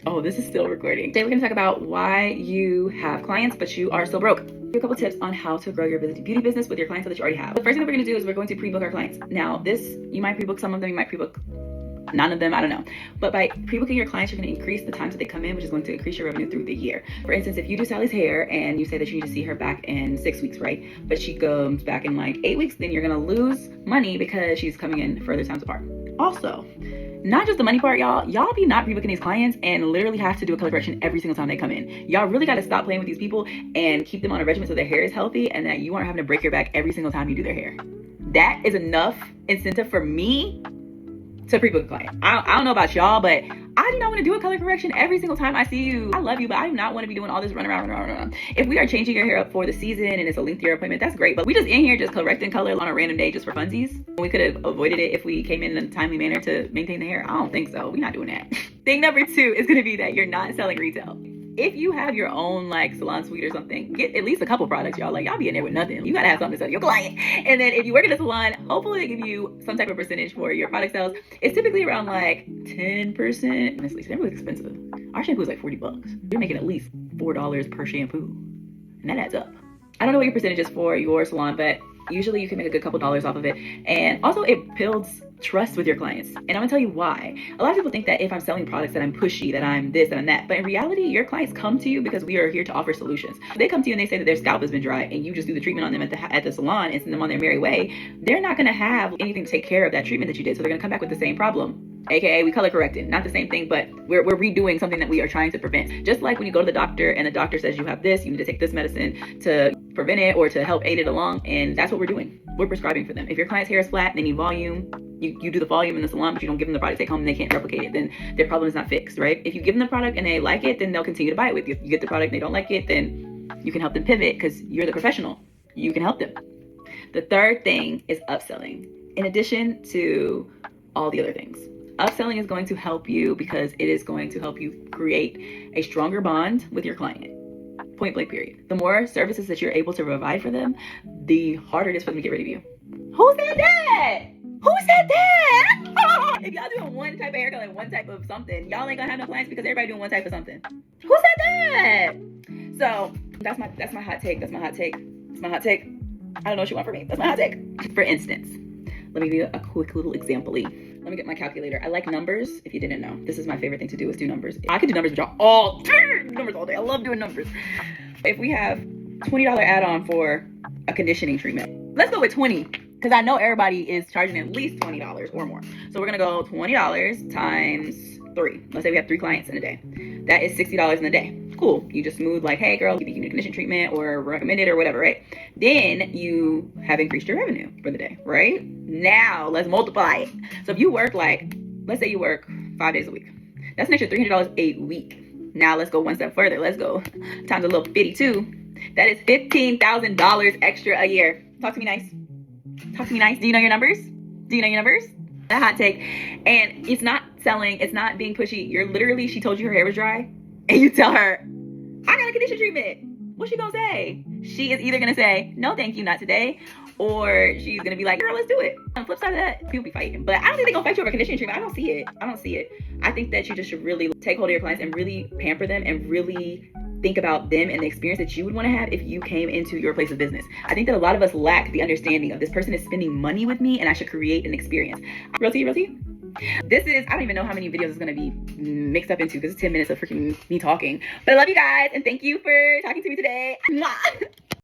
Oh, this is still recording. Today we're gonna talk about why you have clients but you are still broke. A couple tips on how to grow your beauty business with your clients that you already have. The first thing that we're gonna do is we're going to pre-book our clients. Now this, you might pre-book some of them, you might pre-book none of them, I don't know. But by pre-booking your clients, you're gonna increase the times that they come in, which is going to increase your revenue through the year. For instance, if you do Sally's hair and you say that you need to see her back in 6 weeks, right? But she comes back in like 8 weeks, then you're gonna lose money because she's coming in further times apart. Also, not just the money part, y'all be not pre-booking these clients and literally have to do a color correction every single time they come in. Y'all really got to stop playing with these people and keep them on a regimen so their hair is healthy and that you aren't having to break your back every single time you do their hair. That is enough incentive for me to pre-book a client. I don't know about y'all, but I do not want to do a color correction every single time I see you. I love you, but I do not want to be doing all this run around. If we are changing your hair up for the season and it's a lengthier appointment, that's great. But we just in here just correcting color on a random day just for funsies. We could have avoided it if we came in a timely manner to maintain the hair. I don't think so. We're not doing that. Thing number 2 is going to be that you're not selling retail. If you have your own like salon suite or something, get at least a couple products, y'all. Like y'all be in there with nothing. You gotta have something to sell to your client. And then if you work at a salon, hopefully they give you some type of percentage for your product sales. It's typically around like 10%. Honestly, shampoo is expensive. Our shampoo is like $40. You're making at least $4 per shampoo. And that adds up. I don't know what your percentage is for your salon, but usually you can make a good couple dollars off of it. And also it builds trust with your clients. And I'm gonna tell you why. A lot of people think that if I'm selling products that I'm pushy, that I'm this, that I'm that. But in reality, your clients come to you because we are here to offer solutions. If they come to you and they say that their scalp has been dry and you just do the treatment on them at the salon and send them on their merry way, they're not gonna have anything to take care of that treatment that you did. So they're gonna come back with the same problem. AKA we color corrected, not the same thing, but we're redoing something that we are trying to prevent. Just like when you go to the doctor and the doctor says you have this, you need to take this medicine to prevent it or to help aid it along. And that's what we're doing. We're prescribing for them. If your client's hair is flat and they need volume, you do the volume in the salon, but you don't give them the product to take home and they can't replicate it, then their problem is not fixed, right? If you give them the product and they like it, then they'll continue to buy it with you. If you get the product and they don't like it, then you can help them pivot because you're the professional. You can help them. The third thing is upselling. In addition to all the other things. Upselling is going to help you because it is going to help you create a stronger bond with your client. Point blank period. The more services that you're able to provide for them, the harder it is for them to get rid of you. Who said that? Who said that? If y'all doing one type of hair color and one type of something, y'all ain't gonna have no clients because everybody doing one type of something. Who said that? So that's my hot take. That's my hot take. That's my hot take. I don't know what you want from me. That's my hot take. For instance, let me give you a quick little example. Let me get my calculator. I like numbers. If you didn't know, this is my favorite thing to do is do numbers. I could do numbers with y'all all day. Numbers all day. I love doing numbers. If we have $20 add-on for a conditioning treatment, let's go with 20 because I know everybody is charging at least $20 or more. So we're gonna go $20 times 3. Let's say we have 3 clients in a day. That is $60 in a day. Cool. You just smooth like, hey girl, you need a conditioning treatment or recommended or whatever, right? Then you have increased your revenue for the day, right? Now let's multiply it. So if you work like, let's say you work 5 days a week. That's an extra $300 a week. Now let's go one step further. Let's go times a little 52. That is $15,000 extra a year. Talk to me nice. Talk to me nice. Do you know your numbers? Do you know your numbers? A hot take. And it's not selling. It's not being pushy. You're literally, she told you her hair was dry. And you tell her, I got a condition treatment. What's she gonna say? She is either gonna say, no, thank you, not today. Or she's gonna be like, girl, let's do it. On the flip side of that, people be fighting. But I don't think they're gonna fight you over conditioning treatment. I don't see it. I think that you just should really take hold of your clients and really pamper them and really think about them and the experience that you would want to have if you came into your place of business. I think that a lot of us lack the understanding of this person is spending money with me and I should create an experience. Real tea. This is, I don't even know how many videos it's going to be mixed up into because it's 10 minutes of freaking me talking. But I love you guys and thank you for talking to me today. Mwah!